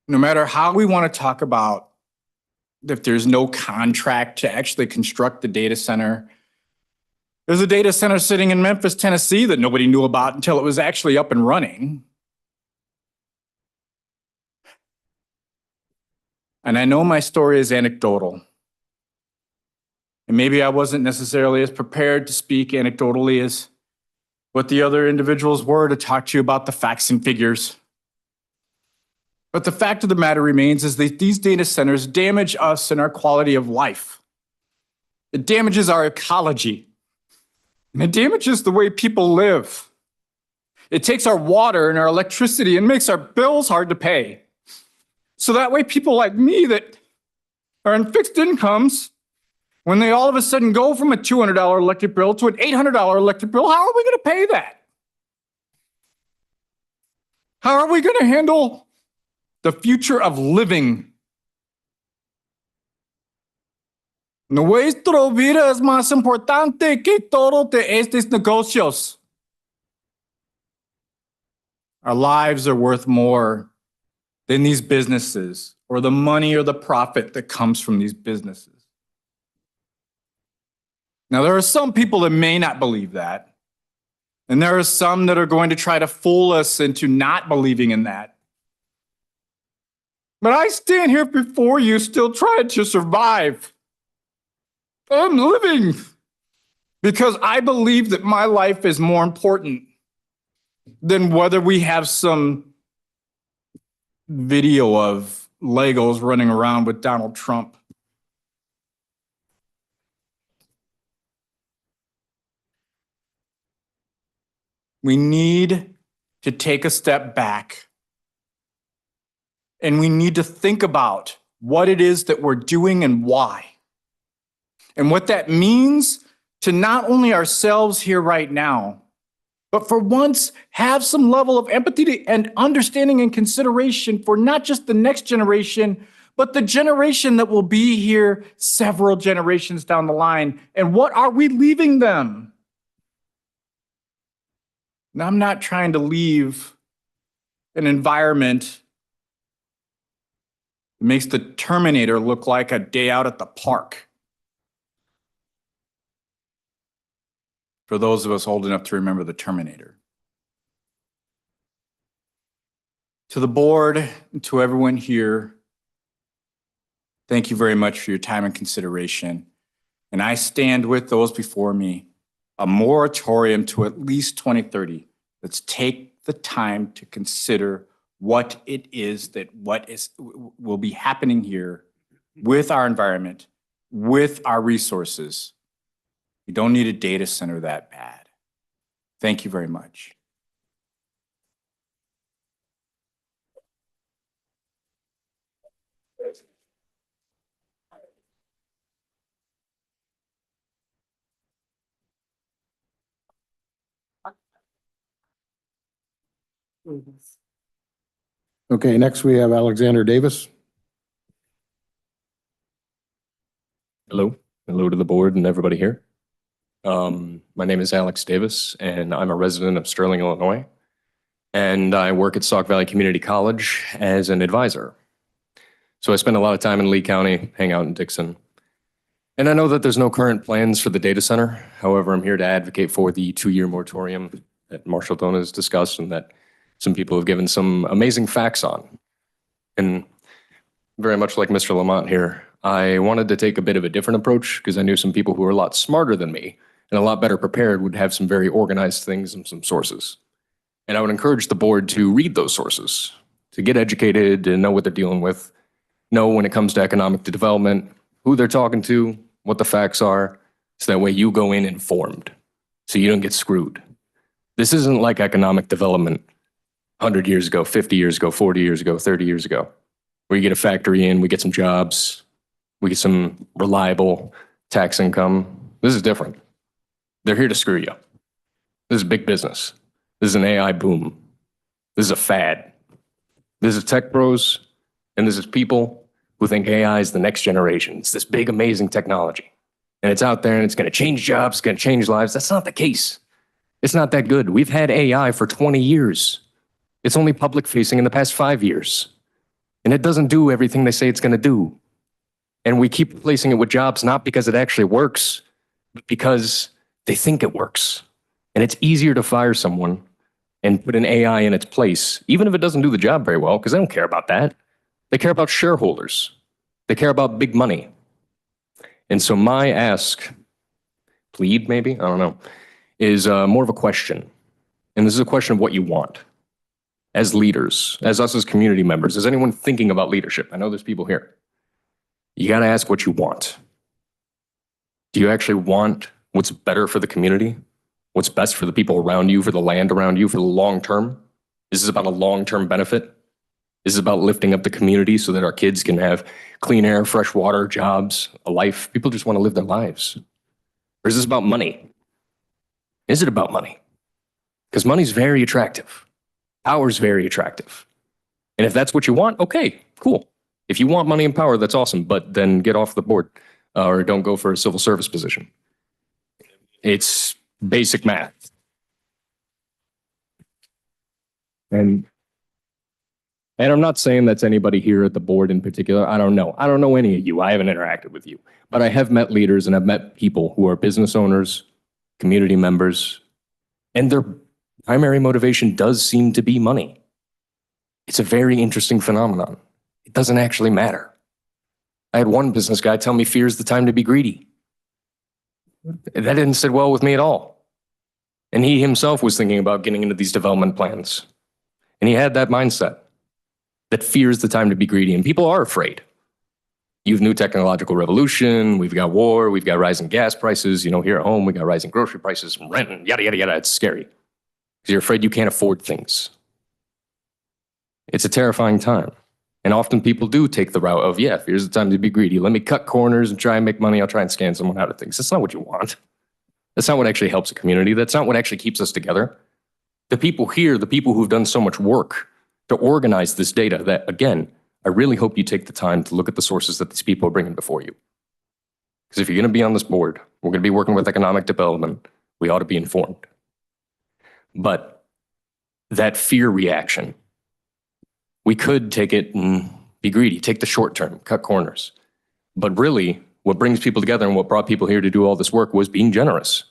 No matter how we want to talk about if there's no contract to actually construct the data center, there's a data center sitting in Memphis, Tennessee that nobody knew about until it was actually up and running. And I know my story is anecdotal. And maybe I wasn't necessarily as prepared to speak anecdotally as what the other individuals were to talk to you about the facts and figures. But the fact of the matter remains is that these data centers damage us and our quality of life. It damages our ecology. And it damages the way people live. It takes our water and our electricity and makes our bills hard to pay. So that way people like me that are in fixed incomes, when they all of a sudden go from a $200 electric bill to an $800 electric bill, how are we going to pay that? How are we going to handle the future of living? Nuestra vida es más importante que todo de estos negocios. Our lives are worth more than these businesses or the money or the profit that comes from these businesses. Now, there are some people that may not believe that. And there are some that are going to try to fool us into not believing in that. But I stand here before you still trying to survive. I'm living because I believe that my life is more important than whether we have some video of Legos running around with Donald Trump. We need to take a step back. And we need to think about what it is that we're doing and why. And what that means to not only ourselves here right now, but for once have some level of empathy and understanding and consideration for not just the next generation, but the generation that will be here several generations down the line. And what are we leaving them? Now, I'm not trying to leave an environment that makes the Terminator look like a day out at the park. For those of us old enough to remember the Terminator. To the board and to everyone here, thank you very much for your time and consideration. And I stand with those before me, a moratorium to at least 2030. Let's take the time to consider what it is that will be happening here with our environment, with our resources. We don't need a data center that bad. Thank you very much. Okay, next we have Alexander Davis. Hello. Hello to the board and everybody here. My name is Alex Davis, and I'm a resident of Sterling, Illinois. And I work at Sauk Valley Community College as an advisor. So I spend a lot of time in Lee County, hang out in Dixon. And I know that there's no current plans for the data center. However, I'm here to advocate for the 2-year moratorium that Marshall Doan has discussed and that some people have given some amazing facts on. And very much like Mr. Lamont here, I wanted to take a bit of a different approach because I knew some people who were a lot smarter than me and a lot better prepared would have some very organized things and some sources. And I would encourage the board to read those sources, to get educated and know what they're dealing with, know when it comes to economic development, who they're talking to, what the facts are, so that way you go in informed, so you don't get screwed. This isn't like economic development 100 years ago, 50 years ago, 40 years ago, 30 years ago, where you get a factory in, we get some jobs, we get some reliable tax income. This is different. They're here to screw you. This is big business. This is an AI boom. This is a fad. This is tech bros, and this is people who think AI is the next generation. It's this big, amazing technology. And it's out there and it's going to change jobs, it's going to change lives. That's not the case. It's not that good. We've had AI for 20 years. It's only public facing in the past 5 years. And it doesn't do everything they say it's going to do. And we keep replacing it with jobs, not because it actually works, but because they think it works. And it's easier to fire someone and put an AI in its place, even if it doesn't do the job very well, because they don't care about that. They care about shareholders. They care about big money. And so my ask, plead maybe, I don't know, is more of a question. And this is a question of what you want as leaders, as us as community members. Is anyone thinking about leadership? I know there's people here. You got to ask what you want. Do you actually want what's better for the community? What's best for the people around you, for the land around you, for the long term? Is this about a long-term benefit? Is this about lifting up the community so that our kids can have clean air, fresh water, jobs, a life? People just want to live their lives. Or is this about money? Is it about money? Because money's very attractive. Power's very attractive. And if that's what you want, okay, cool. If you want money and power, that's awesome, but then get off the board or don't go for a civil service position. It's basic math. And I'm not saying that's anybody here at the board in particular. I don't know. I don't know any of you. I haven't interacted with you. But I have met leaders and I've met people who are business owners, community members, and their primary motivation does seem to be money. It's a very interesting phenomenon. It doesn't actually matter. I had one business guy tell me fear is the time to be greedy. That didn't sit well with me at all. And he himself was thinking about getting into these development plans. And he had that mindset that fear is the time to be greedy. And people are afraid. You have new technological revolution. We've got war. We've got rising gas prices. You know, here at home, we got rising grocery prices and rent and yada, yada, yada. It's scary because you're afraid you can't afford things. It's a terrifying time. And often people do take the route of, yeah, here's the time to be greedy. Let me cut corners and try and make money. I'll try and scam someone out of things. That's not what you want. That's not what actually helps a community. That's not what actually keeps us together. The people here, the people who've done so much work to organize this data that, again, I really hope you take the time to look at the sources that these people are bringing before you. Because if you're going to be on this board, we're going to be working with economic development, we ought to be informed. But that fear reaction, we could take it and be greedy, take the short term, cut corners. But really, what brings people together and what brought people here to do all this work was being generous.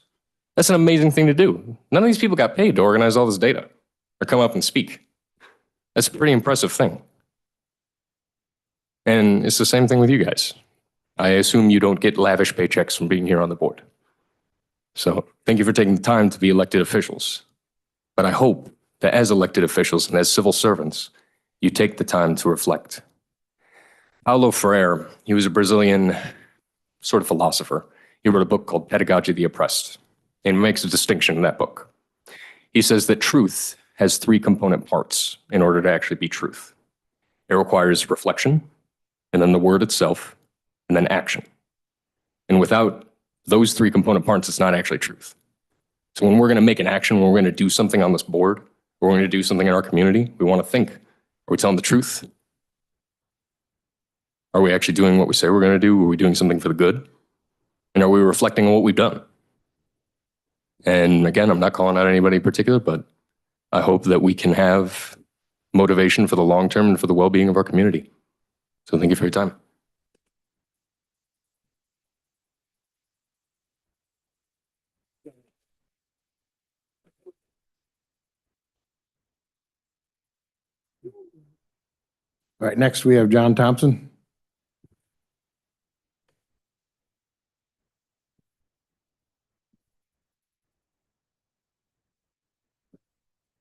That's an amazing thing to do. None of these people got paid to organize all this data or come up and speak. That's a pretty impressive thing. And it's the same thing with you guys. I assume you don't get lavish paychecks from being here on the board. So thank you for taking the time to be elected officials. But I hope that as elected officials and as civil servants, you take the time to reflect. Paulo Freire, he was a Brazilian sort of philosopher. He wrote a book called Pedagogy of the Oppressed, and makes a distinction in that book. He says that truth has 3 component parts in order to actually be truth. It requires reflection, and then the word itself, and then action. And without those 3 component parts, it's not actually truth. So when we're going to make an action, when we're going to do something on this board, or we're going to do something in our community, we want to think, are we telling the truth? Are we actually doing what we say we're going to do? Are we doing something for the good? And are we reflecting on what we've done? And again, I'm not calling out anybody in particular, but I hope that we can have motivation for the long term and for the well-being of our community. So thank you for your time. All right, next we have John Thompson.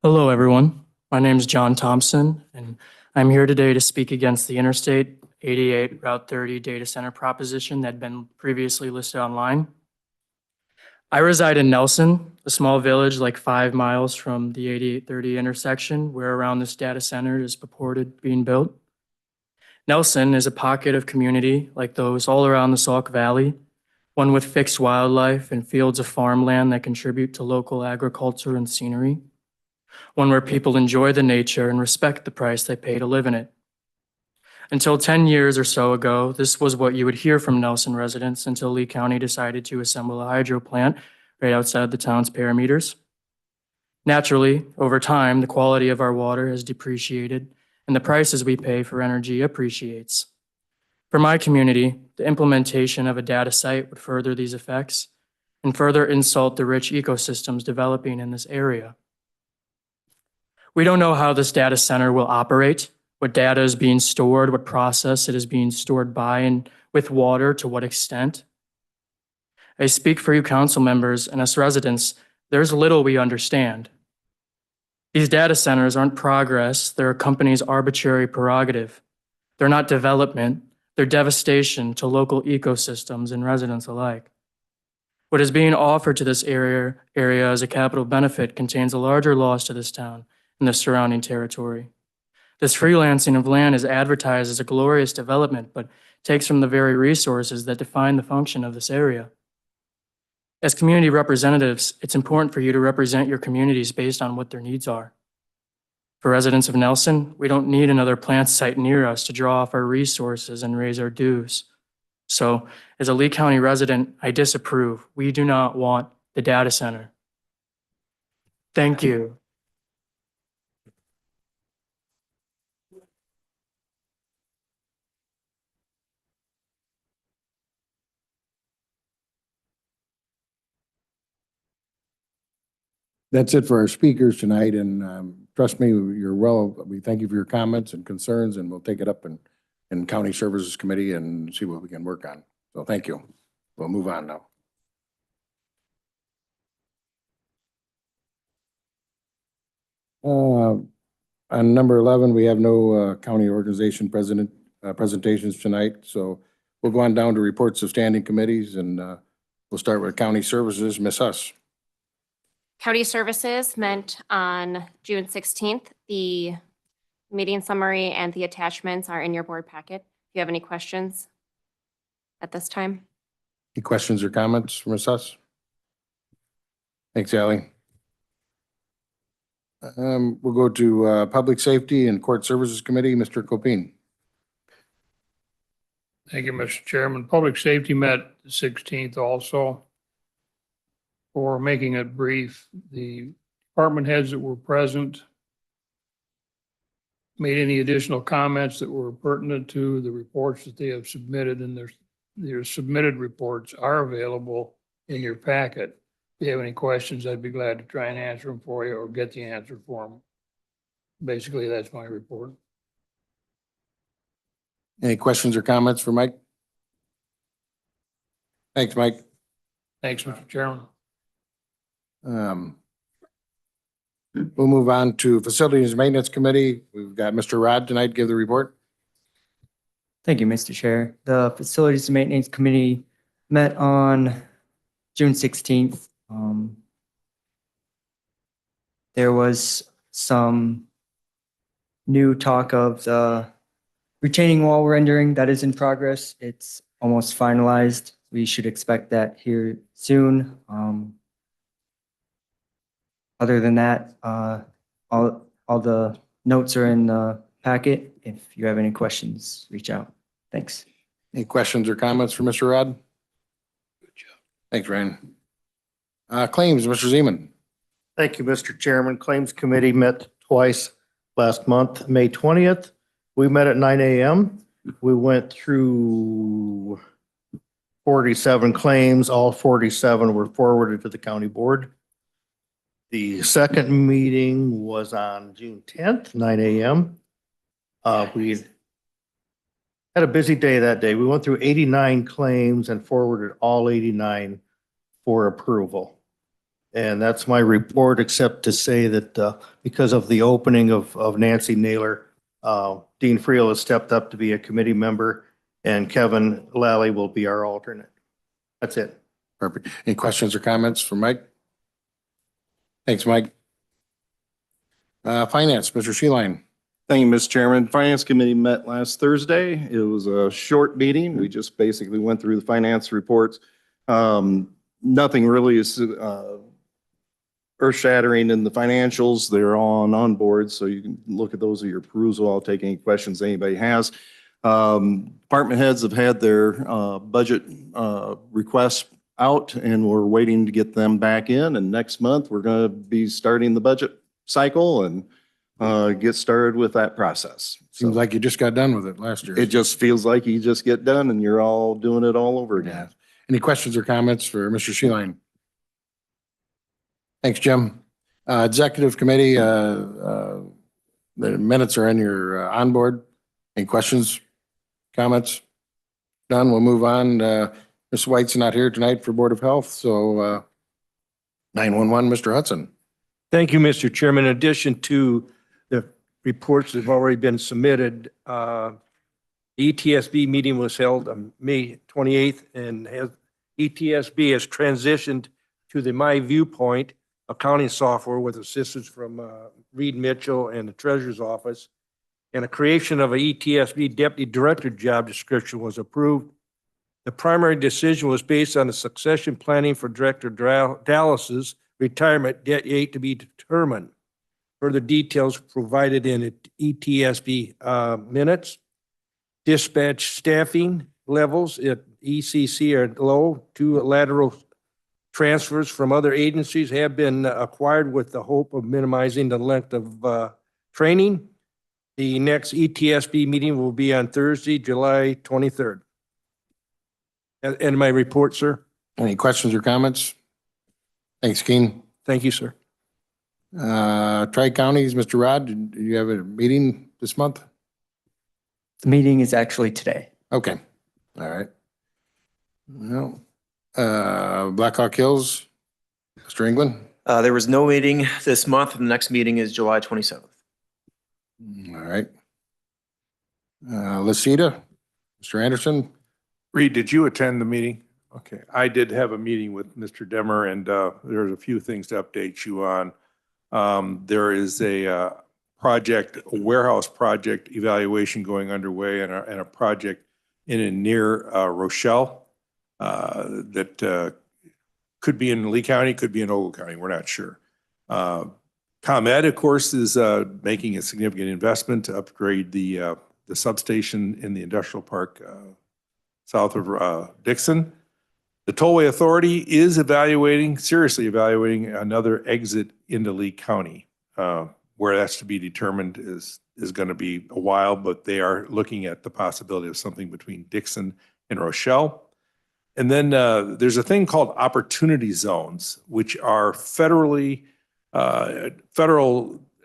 Hello, everyone. My name is John Thompson, and I'm here today to speak against the Interstate 88 Route 30 data center proposition that had been previously listed online. I reside in Nelson, a small village like 5 miles from the 8830 intersection where around this data center is purported being built. Nelson is a pocket of community like those all around the Sauk Valley, one with fixed wildlife and fields of farmland that contribute to local agriculture and scenery, one where people enjoy the nature and respect the price they pay to live in it. Until 10 years or so ago, this was what you would hear from Nelson residents until Lee County decided to assemble a hydro plant right outside the town's parameters. Naturally, over time, the quality of our water has depreciated and the prices we pay for energy appreciates. For my community, the implementation of a data site would further these effects and further insult the rich ecosystems developing in this area. We don't know how this data center will operate, what data is being stored, what process it is being stored by, and with water to what extent. I speak for you council members and us residents, there's little we understand. These data centers aren't progress, they're a company's arbitrary prerogative. They're not development, they're devastation to local ecosystems and residents alike. What is being offered to this area as a capital benefit contains a larger loss to this town and the surrounding territory. This freelancing of land is advertised as a glorious development, but takes from the very resources that define the function of this area. As community representatives, it's important for you to represent your communities based on what their needs are. For residents of Nelson, we don't need another plant site near us to draw off our resources and raise our dues. So, as a Lee County resident, I disapprove. We do not want the data center. Thank you. That's it for our speakers tonight, and trust me, we thank you for your comments and concerns, and we'll take it up in County Services Committee and see what we can work on. So thank you. We'll move on now. On number 11, we have no county organization presentations tonight, so we'll go on down to reports of standing committees, and we'll start with County Services. Ms. Huss. County Services met on June 16th. The meeting summary and the attachments are in your board packet. If you have any questions at this time. Any questions or comments from Ms. Huss? Thanks, Ally. We'll go to Public Safety and Court Services Committee, Mr. Copine. Thank you, Mr. Chairman. Public Safety met the 16th also. For making it brief, the department heads that were present made any additional comments that were pertinent to the reports that they have submitted, and their submitted reports are available in your packet. If you have any questions, I'd be glad to try and answer them for you or get the answer for them. Basically, that's my report. Any questions or comments for Mike? Thanks, Mike. Thanks, Mr. Chairman. We'll move on to Facilities Maintenance Committee. We've got Mr. Rod tonight, give the report. Thank you, Mr. Chair. The Facilities Maintenance Committee met on June 16th. There was some new talk of the retaining wall rendering that is in progress. It's almost finalized. We should expect that here soon. Other than that, all the notes are in the packet. If you have any questions, reach out. Thanks. Any questions or comments for Mr. Rod? Good job. Thanks, Ryan. Claims, Mr. Zeman. Thank you, Mr. Chairman. Claims Committee met twice last month, May 20th. We met at 9 a.m. We went through 47 claims. All 47 were forwarded to the county board. The second meeting was on June 10th, 9 a.m. We had a busy day that day. We went through 89 claims and forwarded all 89 for approval. And that's my report, except to say that because of the opening of Nancy Naylor, Dean Friel has stepped up to be a committee member, and Kevin Lally will be our alternate. That's it. Perfect. Any questions or comments for Mike? Thanks, Mike. Finance, Mr. Sheeline. Thank you, Mr. Chairman. Finance Committee met last Thursday. It was a short meeting. We just basically went through the finance reports. Nothing really is earth-shattering in the financials. They're all on board, so you can look at those at your perusal. I'll take any questions anybody has. Department heads have had their budget requests out, and we're waiting to get them back in. And next month, we're going to be starting the budget cycle and get started with that process. Seems like you just got done with it last year. It just feels like you just get done and you're all doing it all over Yeah. again. Any questions or comments for Mr. Sheeline? Thanks, Jim. Executive Committee, the minutes are in your onboard. Any questions, comments? None, we'll move on. Ms. White's not here tonight for Board of Health, so 911, Mr. Hudson. Thank you, Mr. Chairman. In addition to the reports that have already been submitted, the ETSB meeting was held on May 28th, and ETSB has transitioned to the My Viewpoint accounting software with assistance from Reed Mitchell and the Treasurer's Office. And a creation of a ETSB Deputy Director job description was approved. The primary decision was based on the succession planning for Director Dallas's retirement date to be determined. Further details provided in ETSB minutes. Dispatch staffing levels at ECC are low. 2 lateral transfers from other agencies have been acquired with the hope of minimizing the length of training. The next ETSB meeting will be on Thursday, July 23rd. And my report, sir. Any questions or comments? Thanks, Keen. Thank you, sir. Tri-Counties, Mr. Rod, do you have a meeting this month? The meeting is actually today. Okay, all right. Well, Blackhawk Hills, Mr. England? There was no meeting this month. The next meeting is July 27th. All right. Laceda, Mr. Anderson? Reed, did you attend the meeting? Okay, I did have a meeting with Mr. Demmer, and there's a few things to update you on. There is a warehouse project evaluation going underway, and a project in and near Rochelle that could be in Lee County, could be in Ogle County. We're not sure. ComEd, of course, is making a significant investment to upgrade the substation in the industrial park south of Dixon. The Tollway Authority is seriously evaluating another exit into Lee County. Where that's to be determined is going to be a while, but they are looking at the possibility of something between Dixon and Rochelle. And then there's a thing called opportunity zones, which are federal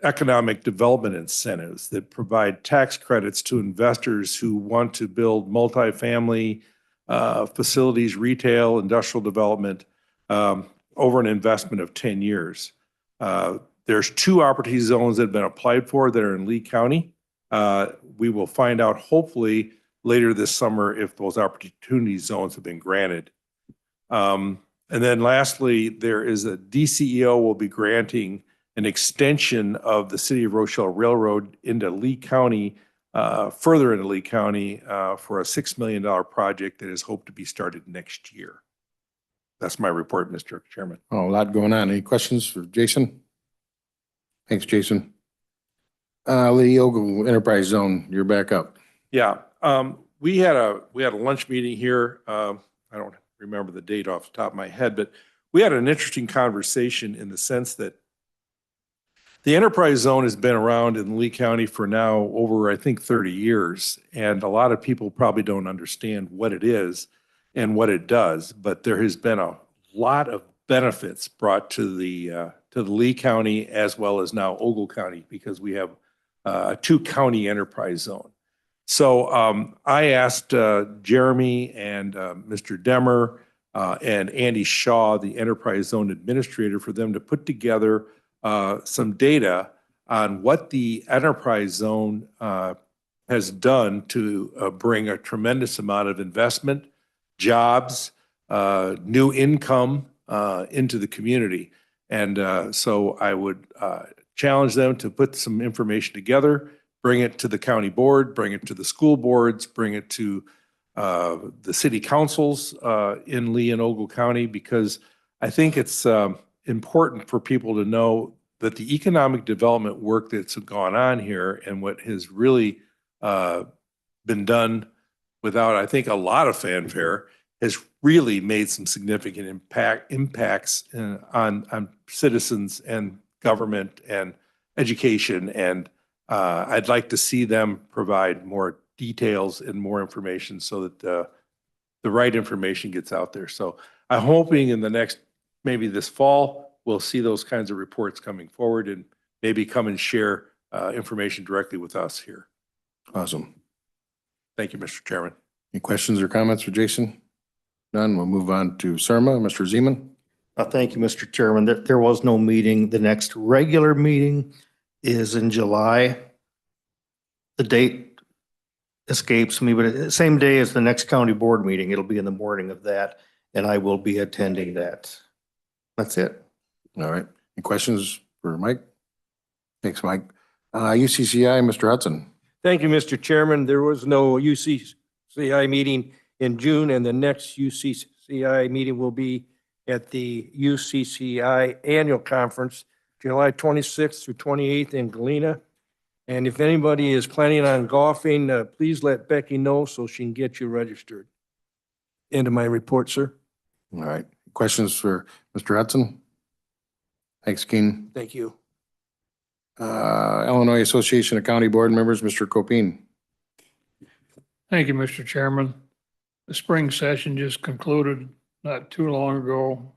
economic development incentives that provide tax credits to investors who want to build multifamily facilities, retail, industrial development over an investment of 10 years. There's 2 opportunity zones that have been applied for that are in Lee County. We will find out hopefully later this summer if those opportunity zones have been granted. And then lastly, there is a DCEO will be granting an extension of the City of Rochelle Railroad into Lee County, further into Lee County for a $6 million project that is hoped to be started next year. That's my report, Mr. Chairman. Oh, a lot going on. Any questions for Jason? Thanks, Jason. Lee Ogle Enterprise Zone, you're back up. Yeah, we had a lunch meeting here. I don't remember the date off the top of my head, but we had an interesting conversation in the sense that the enterprise zone has been around in Lee County for now over, I think, 30 years. And a lot of people probably don't understand what it is and what it does, but there has been a lot of benefits brought to the Lee County as well as now Ogle County, because we have a 2-county enterprise zone. So I asked Jeremy and Mr. Demmer and Andy Shaw, the enterprise zone administrator, for them to put together some data on what the enterprise zone has done to bring a tremendous amount of investment, jobs, new income into the community. And so I would challenge them to put some information together, bring it to the county board, bring it to the school boards, bring it to the city councils in Lee and Ogle County, because I think it's important for people to know that the economic development work that's gone on here and what has really been done without, I think, a lot of fanfare, has really made some significant impacts on citizens and government and education. And I'd like to see them provide more details and more information so that the right information gets out there. So I'm hoping in the next, maybe this fall, we'll see those kinds of reports coming forward and maybe come and share information directly with us here. Awesome. Thank you, Mr. Chairman. Any questions or comments for Jason? None. We'll move on to CIRMA. Mr. Zeman. Thank you, Mr. Chairman. There was no meeting. The next regular meeting is in July. The date escapes me, but the same day as the next county board meeting. It'll be in the morning of that, and I will be attending that. That's it. All right. Any questions for Mike? Thanks, Mike. UCCI, Mr. Hudson. Thank you, Mr. Chairman. There was no UCCI meeting in June, and the next UCCI meeting will be at the UCCI Annual Conference, July 26th through 28th in Galena. And if anybody is planning on golfing, please let Becky know so she can get you registered. End of my report, sir. All right. Questions for Mr. Hudson? Thanks, Keen. Thank you. Illinois Association of County Board Members, Mr. Copine. Thank you, Mr. Chairman. The spring session just concluded not too long ago.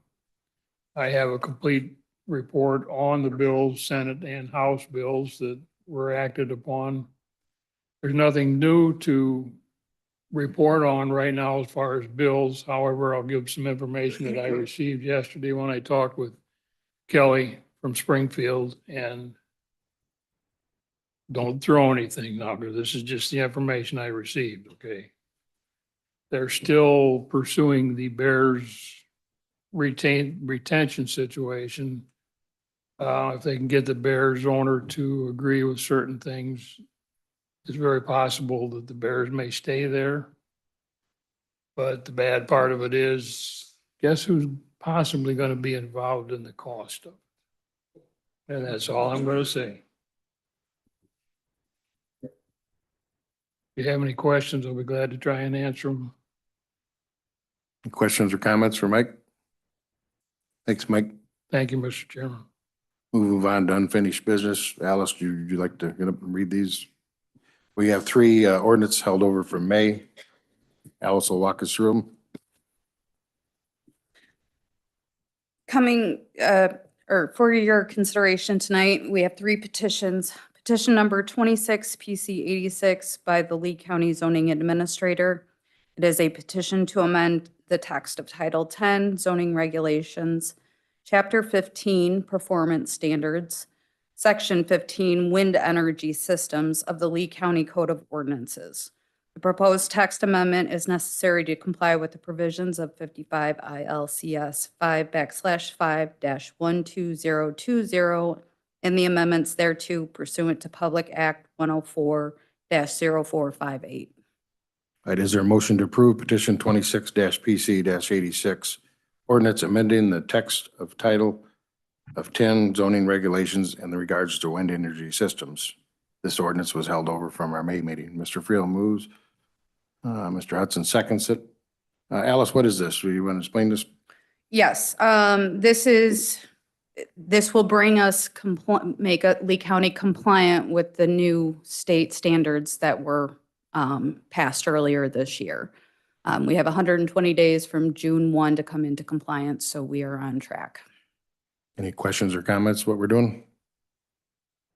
I have a complete report on the bills, Senate and House bills that were acted upon. There's nothing new to report on right now as far as bills. However, I'll give some information that I received yesterday when I talked with Kelly from Springfield. And don't throw anything now, because this is just the information I received, okay? They're still pursuing the Bears retention situation. If they can get the Bears owner to agree with certain things, it's very possible that the Bears may stay there. But the bad part of it is, guess who's possibly going to be involved in the cost of it? And that's all I'm going to say. If you have any questions, I'll be glad to try and answer them. Any questions or comments for Mike? Thanks, Mike. Thank you, Mr. Chairman. We'll move on to unfinished business. Alice, would you like to get up and read these? We have three ordinance held over from May. Alice will walk us through them. Coming, or for your consideration tonight, we have three petitions. Petition number 26 PC 86 by the Lee County Zoning Administrator. It is a petition to amend the text of Title 10 zoning regulations, Chapter 15 performance standards, Section 15 wind energy systems of the Lee County Code of Ordinances. The proposed text amendment is necessary to comply with the provisions of 55 ILCS 5/5-12020 and the amendments thereto pursuant to Public Act 104-0458. All right, is there a motion to approve petition 26-PC-86, ordinance amending the text of title of 10 zoning regulations in the regards to wind energy systems? This ordinance was held over from our May meeting. Mr. Friel moves. Mr. Hudson seconds it. Alice, what is this? Do you want to explain this? Yes, this will bring us, make Lee County compliant with the new state standards that were passed earlier this year. We have 120 days from June 1 to come into compliance, so we are on track. Any questions or comments what we're doing?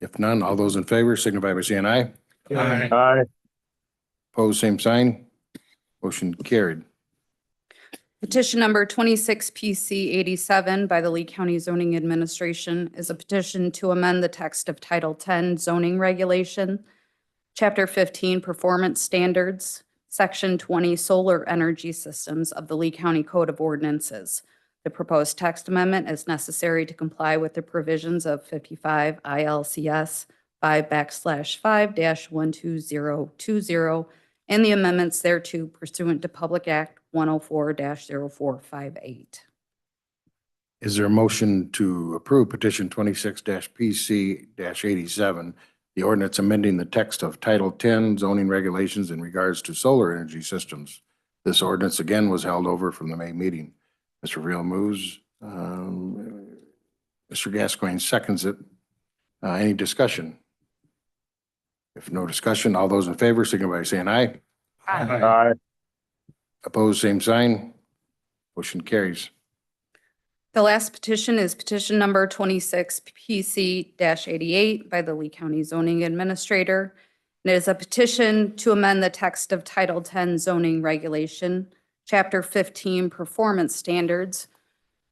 If none, all those in favor signify by saying aye. Aye. Aye. Opposed, same sign. Motion carried. Petition number 26 PC 87 by the Lee County Zoning Administration is a petition to amend the text of Title 10 zoning regulation, Chapter 15 performance standards, Section 20 solar energy systems of the Lee County Code of Ordinances. The proposed text amendment is necessary to comply with the provisions of 55 ILCS 5/5-12020 and the amendments thereto pursuant to Public Act 104-0458. Is there a motion to approve petition 26-PC-87, the ordinance amending the text of Title 10 zoning regulations in regards to solar energy systems. This ordinance again was held over from the May meeting. Mr. Reel moves. Mr. Gascoigne seconds it. Any discussion? If no discussion, all those in favor, signify by saying aye. Aye. Opposed, same sign. Motion carries. The last petition is petition number 26 PC-88 by the Lee County Zoning Administrator. And it is a petition to amend the text of Title 10 zoning regulation, Chapter 15 performance standards,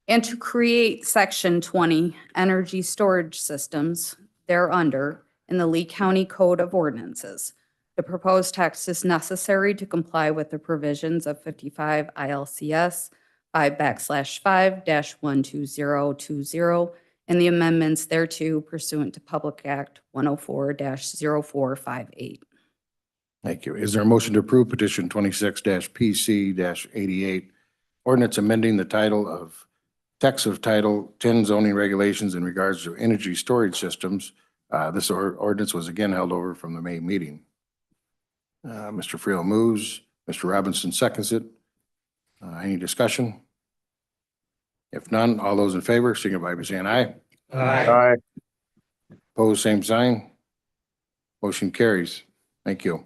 and to create Section 20 energy storage systems thereunder in the Lee County Code of Ordinances. The proposed text is necessary to comply with the provisions of 55 ILCS 5/5-12020 and the amendments thereto pursuant to Public Act 104-0458. Thank you. Is there a motion to approve petition 26-PC-88? Ordinance amending the title of text of Title 10 zoning regulations in regards to energy storage systems. This ordinance was again held over from the May meeting. Mr. Friel moves. Mr. Robinson seconds it. Any discussion? If none, all those in favor, signify by saying aye. Aye. Opposed, same sign. Motion carries. Thank you.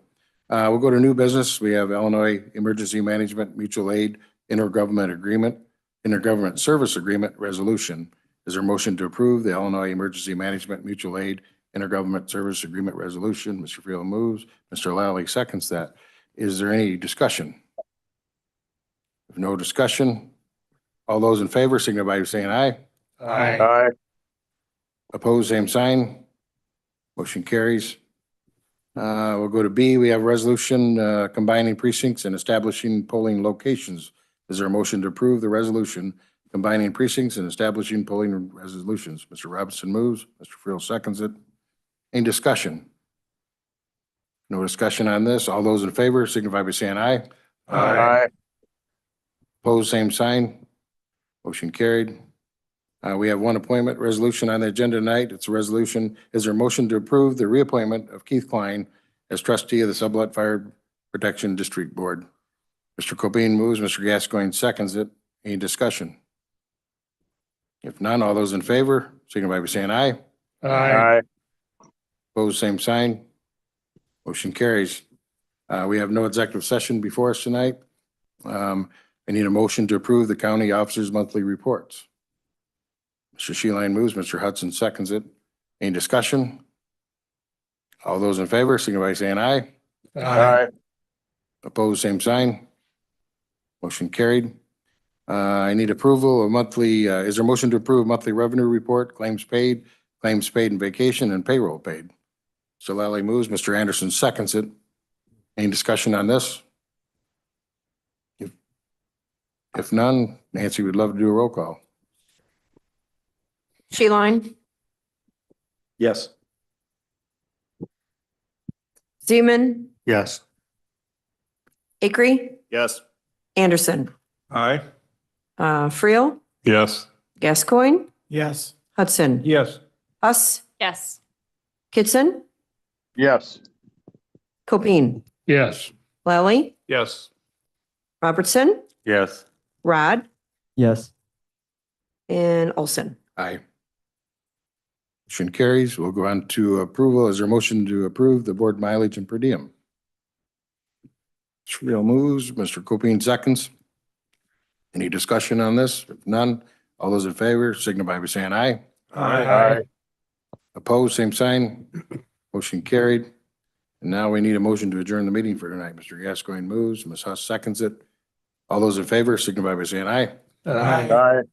We'll go to new business. We have Illinois Emergency Management Mutual Aid Intergovernment Service Agreement Resolution. Is there a motion to approve the Illinois Emergency Management Mutual Aid Intergovernment Service Agreement Resolution? Mr. Friel moves. Mr. Lally seconds that. Is there any discussion? If no discussion, all those in favor signify by saying aye. Aye. Opposed, same sign. Motion carries. We'll go to B. We have a resolution combining precincts and establishing polling locations. Is there a motion to approve the resolution combining precincts and establishing polling resolutions? Mr. Robinson moves. Mr. Friel seconds it. Any discussion? No discussion on this. All those in favor signify by saying aye. Aye. Opposed, same sign. Motion carried. We have one appointment resolution on the agenda tonight. It's a resolution. Is there a motion to approve the reappointment of Keith Klein as trustee of the Sublette Fire Protection District Board? Mr. Copine moves. Mr. Gascoigne seconds it. Any discussion? If none, all those in favor signify by saying aye. Aye. Opposed, same sign. Motion carries. We have no executive session before us tonight. I need a motion to approve the county officers' monthly reports. Mr. Sheeline moves. Mr. Hudson seconds it. Any discussion? All those in favor signify by saying aye. Aye. Opposed, same sign. Motion carried. I need approval of monthly, is there a motion to approve monthly revenue report, claims paid and vacation, and payroll paid? So Lally moves. Mr. Anderson seconds it. Any discussion on this? If none, Nancy would love to do a roll call. Sheeline, Yes. Seaman, Yes. Acree, Yes. Anderson, Aye. Friel, Yes. Gascoigne, Yes. Hudson, Yes. Huss, Yes. Kitson, Yes. Copine, Yes. Lally, Yes. Robertson, Yes. Rod, Yes. and Olson. Aye. Motion carries. We'll go on to approval. Is there a motion to approve the board mileage and per diem? Mr. Friel moves. Mr. Copine seconds. Any discussion on this? If none, all those in favor signify by saying aye. Aye. Opposed, same sign. Motion carried. And now we need a motion to adjourn the meeting for tonight. Mr. Gascoigne moves. Ms. Huss seconds it. All those in favor signify by saying aye. Aye.